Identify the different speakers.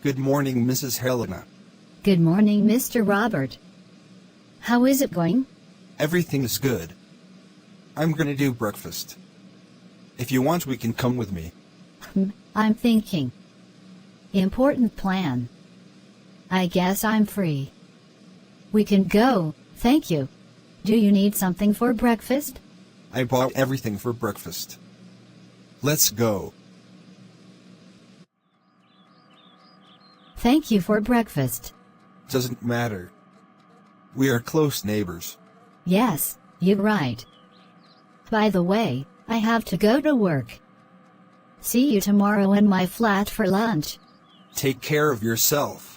Speaker 1: Good morning, Mrs. Helena.
Speaker 2: Good morning, Mr. Robert. How is it going?
Speaker 1: Everything is good. I'm gonna do breakfast. If you want, we can come with me.
Speaker 2: I'm thinking. Important plan. I guess I'm free. We can go, thank you. Do you need something for breakfast?
Speaker 1: I bought everything for breakfast. Let's go.
Speaker 2: Thank you for breakfast.
Speaker 1: Doesn't matter. We are close neighbors.
Speaker 2: Yes, you're right. By the way, I have to go to work. See you tomorrow in my flat for lunch.
Speaker 1: Take care of yourself.